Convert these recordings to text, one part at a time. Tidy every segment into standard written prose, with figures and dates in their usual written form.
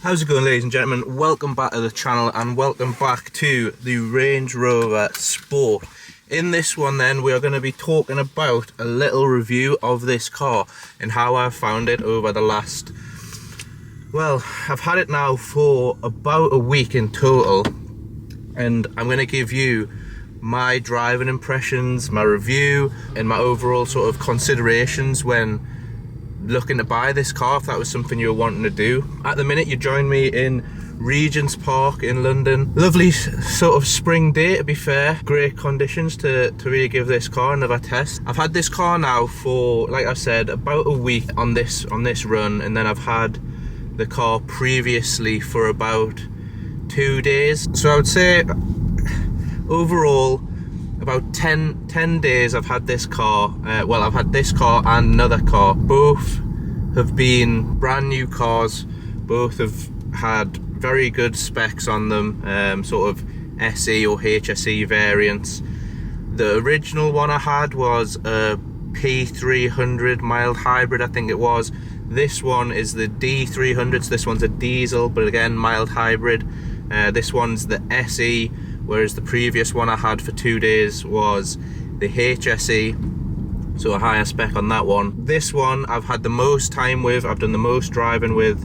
How's it going, ladies and gentlemen? Welcome back to the channel and welcome back to the Range Rover Sport. In this one then, we are going to be talking about a little review of this car and how I've found it over the last, well, I've had it now for about a week in total, and I'm going to give you my driving impressions, my review and my overall sort of considerations when looking to buy this car, if that was something you were wanting to do. At the minute, you join me in Regent's Park in London. Lovely sort of spring day, to be fair. Great conditions to really give this car another test. I've had this car now for, like I said, about a week on this run, and then I've had the car previously for about 2 days. So I would say overall about 10 days I've had this car. Well, I've had this car and another car. Both have been brand new cars. Both have had very good specs on them, sort of SE or HSE variants. The original one I had was a P300 mild hybrid, I think it was. This one is the D300, so this one's a diesel, but again mild hybrid. This one's the SE, whereas the previous one I had for 2 days was the HSE, so a higher spec on that one. This one I've had the most time with, I've done the most driving with,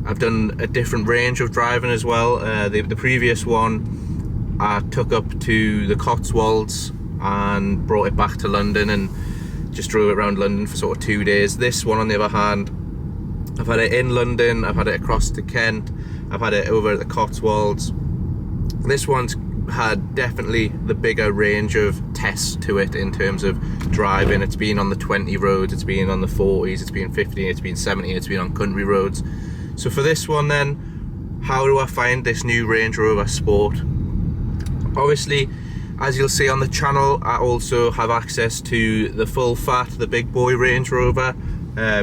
I've done a different range of driving as well. The previous one I took up to the Cotswolds and brought it back to London and just drove it around London for sort of 2 days. This one on the other hand, I've had it in London, I've had it across to Kent, I've had it over at the Cotswolds. This one's had definitely the bigger range of tests to it in terms of driving. It's been on the 20 roads, it's been on the 40s, it's been 50, it's been 70, it's been on country roads. So for this one then, how do I find this new Range Rover Sport? Obviously, as you'll see on the channel, I also have access to the full fat, the big boy Range Rover.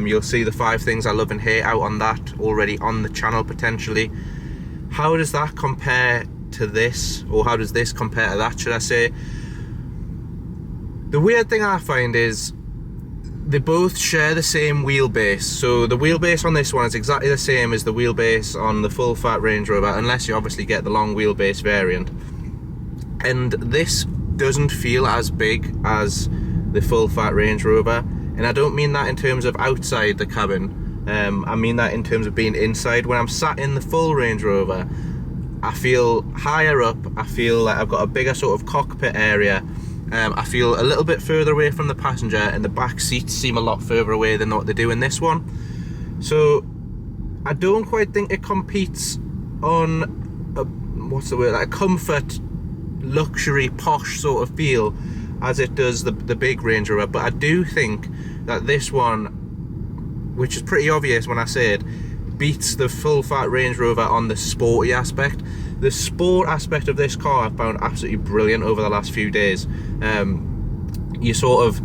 You'll see the 5 things I love and hate out on that already on the channel potentially. How does that compare to this, or how does this compare to that, should I say? The weird thing I find is they both share the same wheelbase. So the wheelbase on this one is exactly the same as the wheelbase on the full fat Range Rover, unless you obviously get the long wheelbase variant. And this doesn't feel as big as the full fat Range Rover, and I don't mean that in terms of outside the cabin, I mean that in terms of being inside. When I'm sat in the full Range Rover, I feel higher up, I feel like I've got a bigger sort of cockpit area. I feel a little bit further away from the passenger, and the back seats seem a lot further away than what they do in this one. So I don't quite think it competes on a, what's the word, like a comfort, luxury, posh sort of feel as it does the big Range Rover. But I do think that this one, which is pretty obvious when I say it, beats the full fat Range Rover on the sporty aspect. The sport aspect of this car I found absolutely brilliant over the last few days. You sort of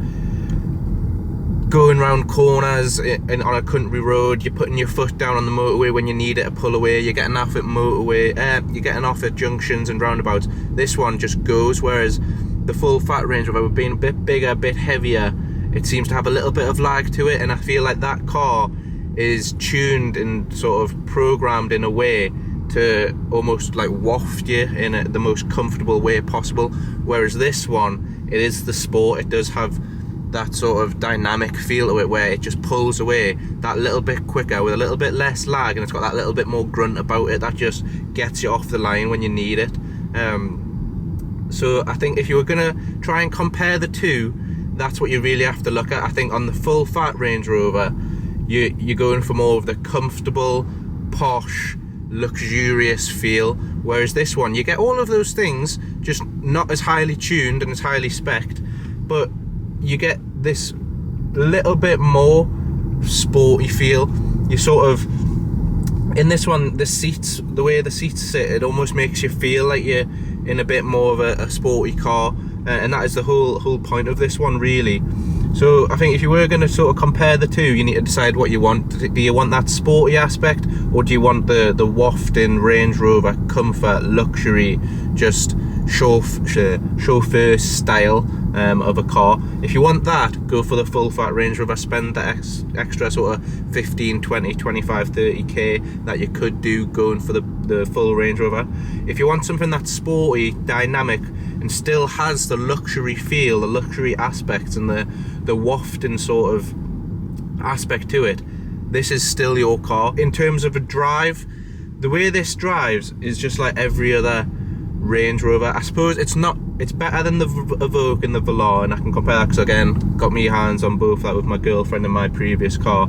going around corners on a country road, you're putting your foot down on the motorway when you need it to pull away, you're getting off at you're getting off at junctions and roundabouts. This one just goes, whereas the full fat Range Rover, being a bit bigger, a bit heavier, it seems to have a little bit of lag to it, and I feel like that car is tuned and sort of programmed in a way to almost like waft you in the most comfortable way possible, whereas this one, it is the sport. It does have that sort of dynamic feel to it where it just pulls away that little bit quicker with a little bit less lag, and it's got that little bit more grunt about it that just gets you off the line when you need it. So I think if you were gonna try and compare the two, that's what you really have to look at. I think on the full fat Range Rover, you're going for more of the comfortable, posh, luxurious feel, whereas this one, you get all of those things, just not as highly tuned and as highly spec'd, but you get this little bit more sporty feel. You sort of, in this one, the seats, the way the seats sit, it almost makes you feel like you're in a bit more of a sporty car, and that is the whole point of this one, really. So I think if you were going to sort of compare the two, you need to decide what you want. Do you want that sporty aspect, or do you want the wafting Range Rover comfort, luxury, just chauffeur style of a car. If you want that, go for the full fat Range Rover, spend the extra sort of 15, 20, 25, 30k that you could do going for the full Range Rover. If you want something that's sporty, dynamic, and still has the luxury feel, the luxury aspects, and the wafting sort of aspect to it, this is still your car. In terms of a drive, the way this drives is just like every other Range Rover. I suppose it's better than the Evoque and the Velar, and I can compare that because, again, got me hands on both that with my girlfriend in my previous car.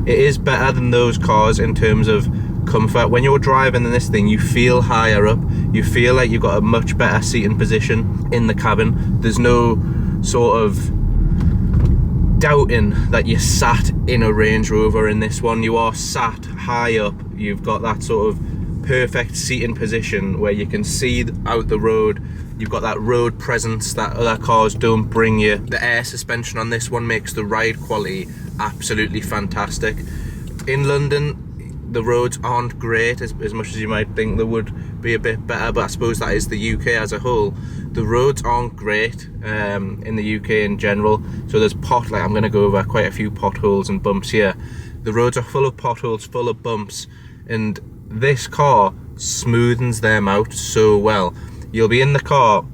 It is better than those cars in terms of comfort. When you're driving in this thing, you feel higher up, you feel like you've got a much better seating position in the cabin. There's no sort of doubting that you're sat in a Range Rover in this one. You are sat high up, you've got that sort of perfect seating position where you can see out the road. You've got that road presence that other cars don't bring you. The air suspension on this one makes the ride quality absolutely fantastic. In London, the roads aren't great as much as you might think they would be a bit better, but I suppose that is the UK as a whole. The roads aren't great in the UK in general, so there's I'm going to go over quite a few potholes and bumps here. The roads are full of potholes, full of bumps, and this car smoothens them out so well. You'll be in the car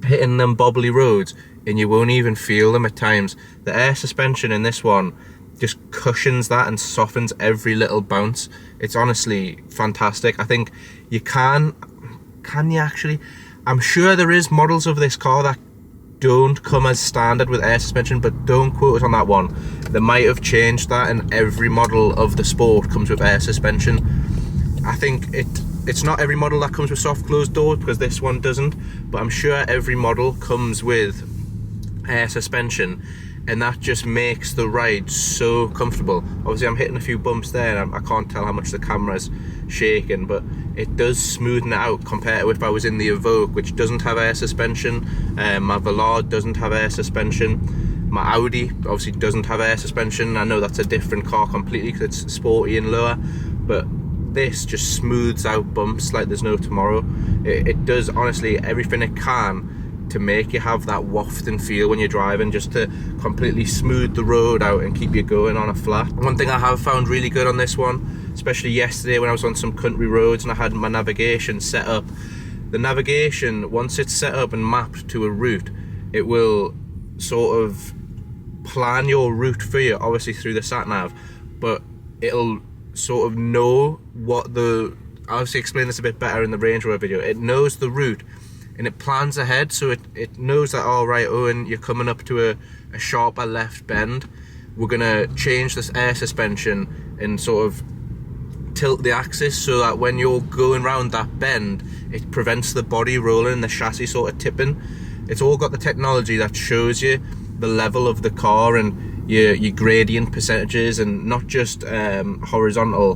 hitting them bobbly roads and you won't even feel them at times. The air suspension in this one just cushions that and softens every little bounce. It's honestly fantastic. I think you can you actually? I'm sure there is models of this car that don't come as standard with air suspension, but don't quote us on that one. They might have changed that, and every model of the Sport comes with air suspension. I think it's not every model that comes with soft closed doors, because this one doesn't, but I'm sure every model comes with air suspension, and that just makes the ride so comfortable. Obviously I'm hitting a few bumps there, and I can't tell how much the camera's shaking, but it does smoothen it out compared to if I was in the Evoque, which doesn't have air suspension. My Velar doesn't have air suspension. My Audi obviously doesn't have air suspension. I know that's a different car completely because it's sporty and lower, but this just smooths out bumps like there's no tomorrow. It does honestly everything it can to make you have that wafting feel when you're driving, just to completely smooth the road out and keep you going on a flat. One thing I have found really good on this one, especially yesterday when I was on some country roads and I had my navigation set up, the navigation, once it's set up and mapped to a route, it will sort of plan your route for you, obviously through the sat nav, but it'll sort of know what I'll obviously explain this a bit better in the Range Rover video. It knows the route and it plans ahead, so it knows that, all right, Owen, you're coming up to a sharper left bend. We're gonna change this air suspension and sort of tilt the axis so that when you're going around that bend, it prevents the body rolling and the chassis sort of tipping. It's all got the technology that shows you the level of the car and your gradient percentages, and not just horizontal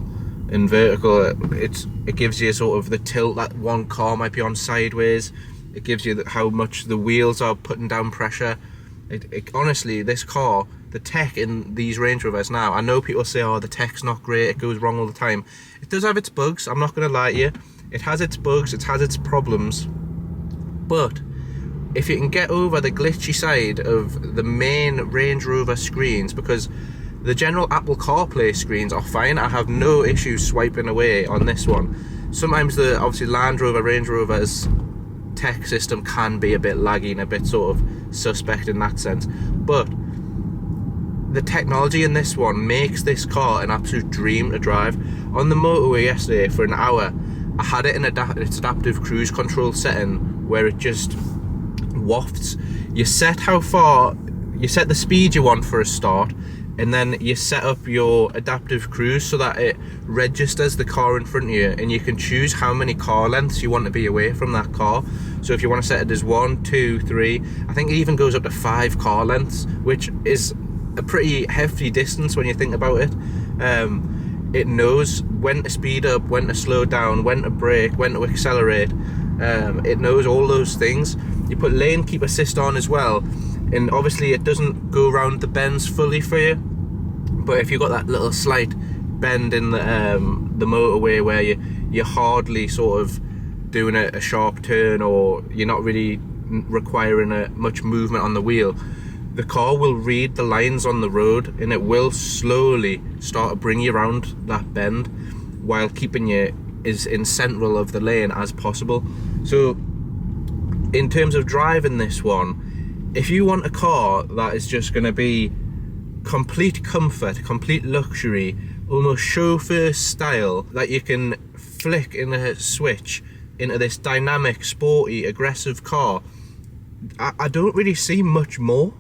and vertical. It gives you sort of the tilt that one car might be on sideways. It gives you how much the wheels are putting down pressure. Honestly, this car, the tech in these Range Rovers now, I know people say, oh, the tech's not great, it goes wrong all the time. It does have its bugs, I'm not going to lie to you. It has its bugs, it has its problems, but if you can get over the glitchy side of the main Range Rover screens, because the general Apple CarPlay screens are fine, I have no issues swiping away on this one. Sometimes the obviously Land Rover, Range Rover's tech system can be a bit laggy and a bit sort of suspect in that sense, but the technology in this one makes this car an absolute dream to drive. On the motorway yesterday for an hour, I had it in its adaptive cruise control setting where it just wafts. You set the speed you want for a start, and then you set up your adaptive cruise so that it registers the car in front of you, and you can choose how many car lengths you want to be away from that car. So if you want to set it as 1, 2, 3, I think it even goes up to 5 car lengths, which is a pretty hefty distance when you think about it. It knows when to speed up, when to slow down, when to brake, when to accelerate. It knows all those things. You put lane keep assist on as well, and obviously it doesn't go around the bends fully for you, but if you've got that little slight bend in the motorway where you hardly sort of doing a sharp turn, or you're not really requiring much movement on the wheel, the car will read the lines on the road and it will slowly start to bring you around that bend while keeping you as in central of the lane as possible. So in terms of driving this one, if you want a car that is just going to be complete comfort, complete luxury, almost chauffeur style, that you can flick in a switch into this dynamic, sporty, aggressive car, I don't really see much more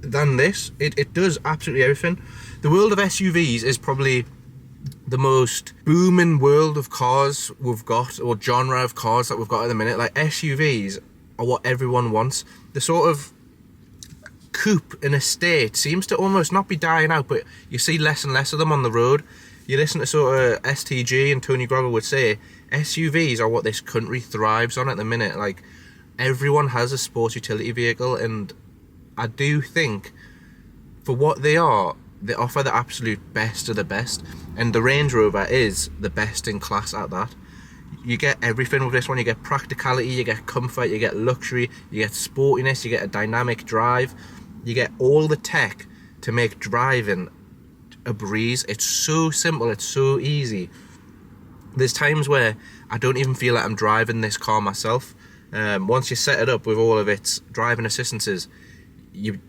than this. It does absolutely everything. The world of SUVs is probably the most booming world of cars we've got, or genre of cars that we've got at the minute. Like, SUVs are what everyone wants. The sort of coupe and estate seems to almost not be dying out, but you see less and less of them on the road. You listen to sort of STG, and Tony Grover would say SUVs are what this country thrives on at the minute. Like, everyone has a sports utility vehicle, and I do think for what they are, they offer the absolute best of the best, and the Range Rover is the best in class at that. You get everything with this one. You get practicality, you get comfort, you get luxury, you get sportiness, you get a dynamic drive, you get all the tech to make driving a breeze. It's so simple, it's so easy. There's times where I don't even feel like I'm driving this car myself. Once you set it up with all of its driving assistances, you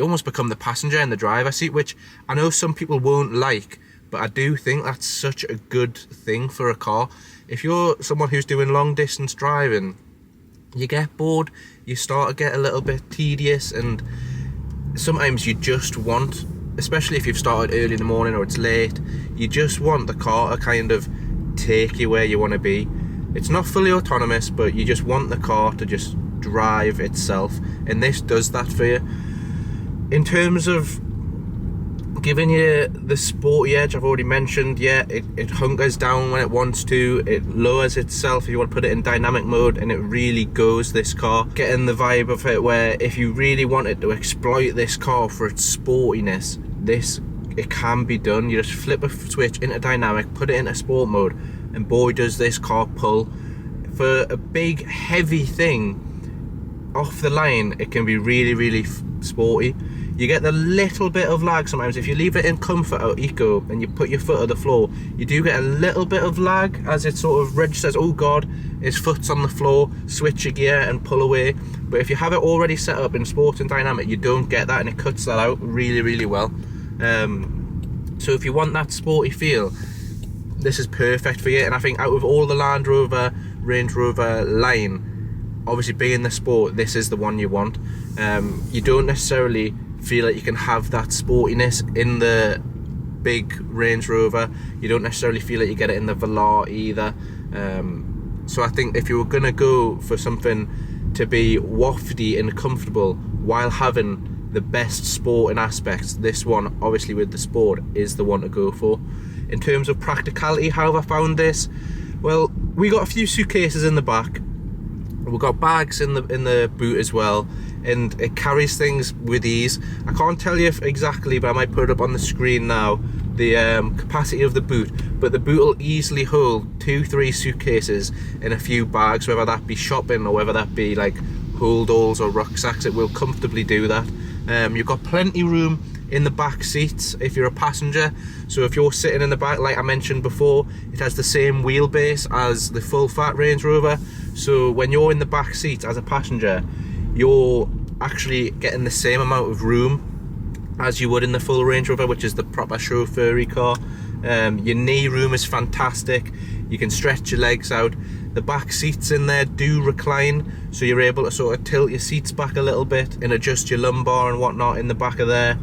almost become the passenger in the driver's seat, which I know some people won't like, but I do think that's such a good thing for a car. If you're someone who's doing long distance driving, you get bored, you start to get a little bit tedious, and sometimes you just want, especially if you've started early in the morning or it's late, you just want the car to kind of take you where you want to be. It's not fully autonomous, but you just want the car to just drive itself, and this does that for you. In terms of giving you the sporty edge, I've already mentioned, yeah, it hunkers down when it wants to, it lowers itself if you want to put it in dynamic mode, and it really goes, this car. Getting the vibe of it where if you really wanted to exploit this car for its sportiness, it can be done. You just flip a switch into dynamic, put it into sport mode, and boy does this car pull. For a big heavy thing off the line, it can be really, really sporty. You get the little bit of lag sometimes. If you leave it in comfort or eco and you put your foot on the floor, you do get a little bit of lag as it sort of registers, oh god, his foot's on the floor, switch your gear and pull away. But if you have it already set up in sport and dynamic, you don't get that, and it cuts that out really, really well. So if you want that sporty feel, this is perfect for you. And I think out of all the Land Rover, Range Rover line, obviously being the sport, this is the one you want. You don't necessarily feel like you can have that sportiness in the big Range Rover. You don't necessarily feel like you get it in the Velar either. So I think if you were gonna go for something to be wafty and comfortable while having the best sporting aspects, this one, obviously with the sport, is the one to go for. In terms of practicality, how have I found this? Well, we got a few suitcases in the back, we've got bags in the boot as well, and it carries things with ease. I can't tell you exactly, but I might put it up on the screen now, the capacity of the boot, but the boot will easily hold 2-3 suitcases and a few bags, whether that be shopping or whether that be like hold-alls or rucksacks. It will comfortably do that. You've got plenty room in the back seats if you're a passenger. So if you're sitting in the back, like I mentioned before, it has the same wheelbase as the full fat Range Rover. So when you're in the back seat as a passenger, you're actually getting the same amount of room as you would in the full Range Rover, which is the proper chauffeur-y car. Your knee room is fantastic. You can stretch your legs out. The back seats in there do recline, so you're able to sort of tilt your seats back a little bit and adjust your lumbar and whatnot in the back of there.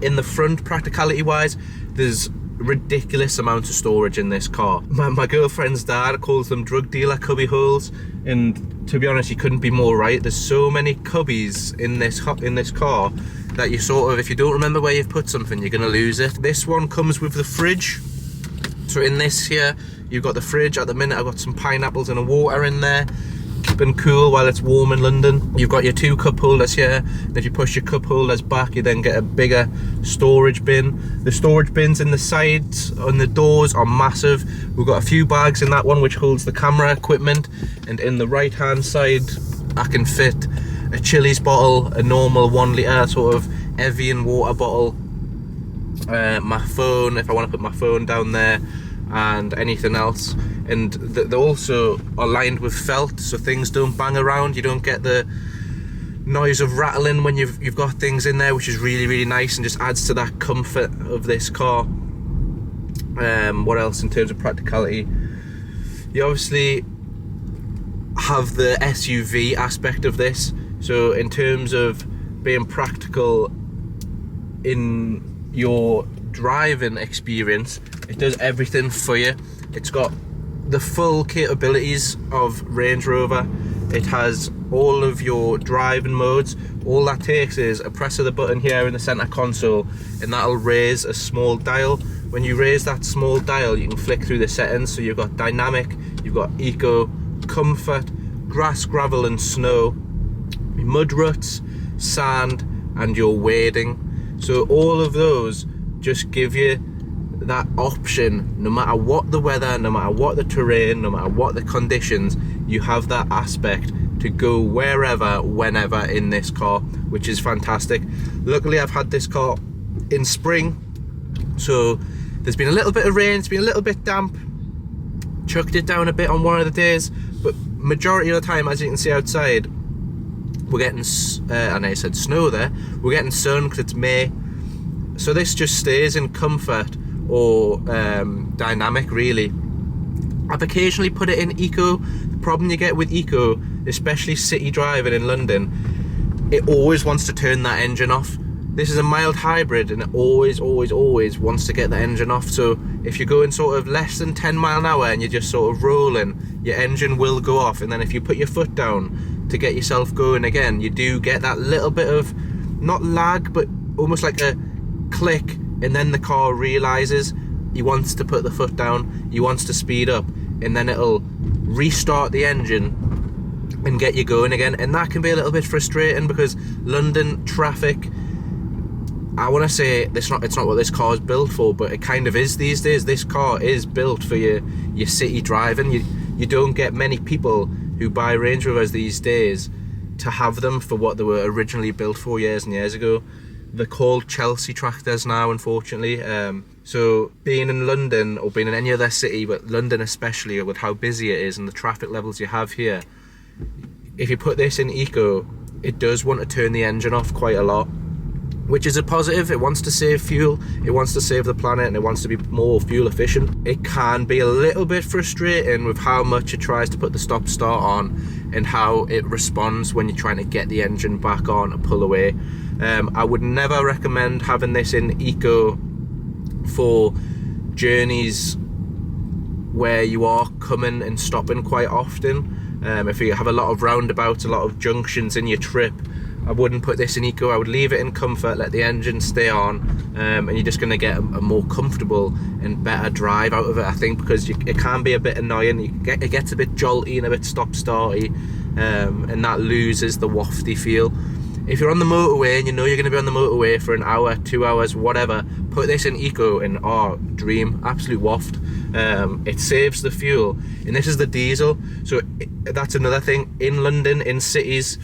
In the front, practicality wise, there's ridiculous amounts of storage in this car. My girlfriend's dad calls them drug dealer cubby holes, and to be honest, you couldn't be more right. There's so many cubbies in this car that you sort of, if you don't remember where you've put something, you're gonna lose it. This one comes with the fridge. So in this here, you've got the fridge. At the minute, I've got some pineapples and a water in there. Keep and cool while it's warm in London. You've got your 2 cup holders here, and if you push your cup holders back, you then get a bigger storage bin. The storage bins in the sides on the doors are massive. We've got a few bags in that one which holds the camera equipment, and in the right hand side I can fit a Chili's bottle, a normal 1 litre sort of Evian water bottle, my phone if I want to put my phone down there, and anything else. And they also are lined with felt, so things don't bang around. You don't get the noise of rattling when you've got things in there, which is really, really nice and just adds to that comfort of this car. What else in terms of practicality? You obviously have the SUV aspect of this, so in terms of being practical in your driving experience, it does everything for you. It's got the full capabilities of Range Rover. It has all of your driving modes. All that takes is a press of the button here in the center console, and that'll raise a small dial. When you raise that small dial, you can flick through the settings. So you've got dynamic, you've got eco, comfort, grass, gravel and snow, mud ruts, sand, and your wading. So all of those just give you that option. No matter what the weather, no matter what the terrain, no matter what the conditions, you have that aspect to go wherever, whenever in this car, which is fantastic. Luckily I've had this car in spring, so there's been a little bit of rain, it's been a little bit damp, chucked it down a bit on one of the days, but majority of the time, as you can see outside, we're getting, and I said snow there, we're getting sun because it's May. So this just stays in comfort or dynamic really. I've occasionally put it in eco. The problem you get with eco, especially city driving in London, it always wants to turn that engine off. This is a mild hybrid and it always wants to get the engine off. So if you're going sort of less than 10 mile an hour and you're just sort of rolling, your engine will go off. And then if you put your foot down to get yourself going again, you do get that little bit of, not lag, but almost like a click, and then the car realizes he wants to put the foot down, he wants to speed up, and then it'll restart the engine and get you going again. And that can be a little bit frustrating because London traffic, I want to say it's not what this car is built for, but it kind of is these days. This car is built for your city driving. You don't get many people who buy Range Rovers these days to have them for what they were originally built for years and years ago. They're called Chelsea tractors now, unfortunately. So being in London, or being in any other city, but London especially, with how busy it is and the traffic levels you have here, if you put this in eco, it does want to turn the engine off quite a lot, which is a positive. It wants to save fuel, it wants to save the planet, and it wants to be more fuel efficient. It can be a little bit frustrating with how much it tries to put the stop start on and how it responds when you're trying to get the engine back on and pull away. I would never recommend having this in eco for journeys where you are coming and stopping quite often. If you have a lot of roundabouts, a lot of junctions in your trip, I wouldn't put this in eco. I would leave it in comfort, let the engine stay on, and you're just going to get a more comfortable and better drive out of it, I think, because it can be a bit annoying. It gets a bit jolty and a bit stop-starty, and that loses the wafty feel. If you're on the motorway and you know you're going to be on the motorway for an hour, 2 hours, whatever, put this in eco and dream, absolute waft. It saves the fuel, and this is the diesel, so that's another thing. In London, in cities,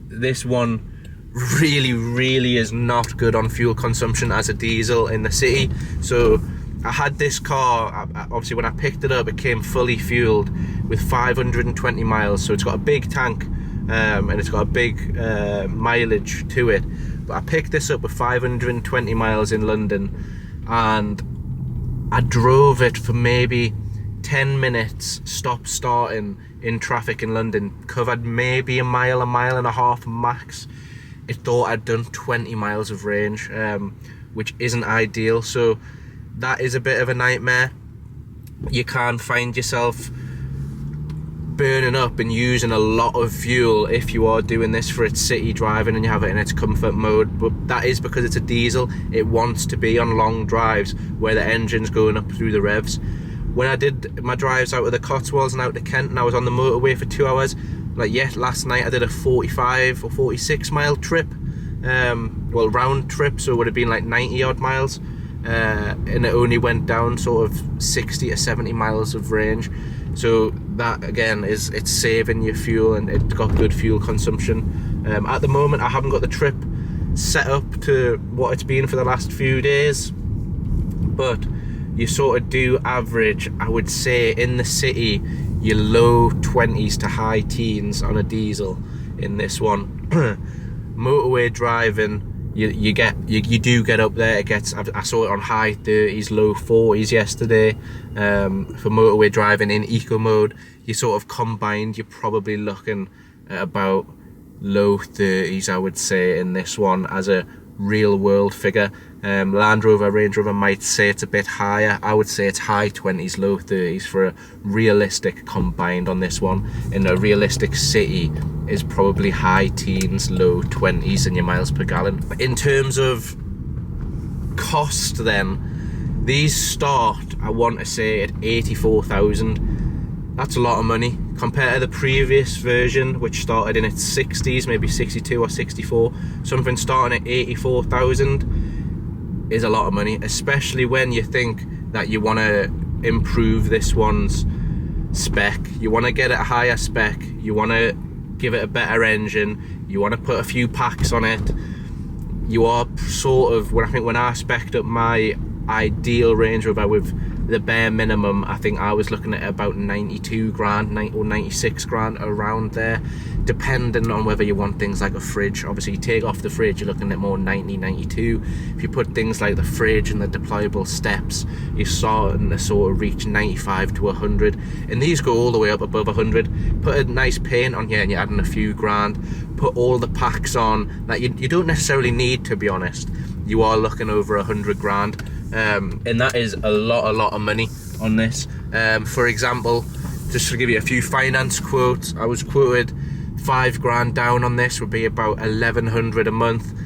this one really is not good on fuel consumption as a diesel in the city. So I had this car, obviously when I picked it up, it came fully fueled with 520 miles, so it's got a big tank, and it's got a big mileage to it. But I picked this up with 520 miles in London, and I drove it for maybe 10 minutes stop starting in traffic in London, covered maybe a mile and a half max. It thought I'd done 20 miles of range, which isn't ideal. So that is a bit of a nightmare. You can find yourself burning up and using a lot of fuel if you are doing this for its city driving and you have it in its comfort mode, but that is because it's a diesel. It wants to be on long drives where the engine's going up through the revs. when I did my drives out of the Cotswolds and out to Kent, and I was on the motorway for 2 hours, like last night I did a 45 or 46 mile trip, well, round trip, so it would have been like 90 odd miles, and it only went down sort of 60 to 70 miles of range. So that again it's saving your fuel, and it's got good fuel consumption. At the moment I haven't got the trip set up to what it's been for the last few days, but you sort of do average, I would say, in the city, your low 20s to high teens on a diesel in this one. Motorway driving, you do get up there. It gets, I saw it on high 30s, low 40s yesterday. For motorway driving in eco mode, you sort of combined, you're probably looking at about low 30s, I would say, in this one as a real world figure. Land Rover, Range Rover might say it's a bit higher. I would say it's high 20s, low 30s for a realistic combined on this one. In a realistic city is probably high teens, low 20s in your miles per gallon. In terms of cost then, these start, I want to say, at 84,000. That's a lot of money compared to the previous version, which started in its 60s, maybe 62 or 64. Something starting at 84,000 is a lot of money, especially when you think that you want to improve this one's spec. You want to get it a higher spec, you want to give it a better engine, you want to put a few packs on it. You are sort of, when I spec'd up my ideal Range Rover with the bare minimum, I think I was looking at about 92 grand or 96 grand, around there, depending on whether you want things like a fridge. Obviously you take off the fridge, you're looking at more 90, 92. If you put things like the fridge and the deployable steps, you're starting to sort of reach 95 to 100, and these go all the way up above 100. Put a nice paint on here and you're adding a few grand. Put all the packs on that you don't necessarily need, to be honest. You are looking over 100 grand. And that is a lot of money on this. For example, just to give you a few finance quotes, I was quoted 5 grand down on this would be about 1,100 a month.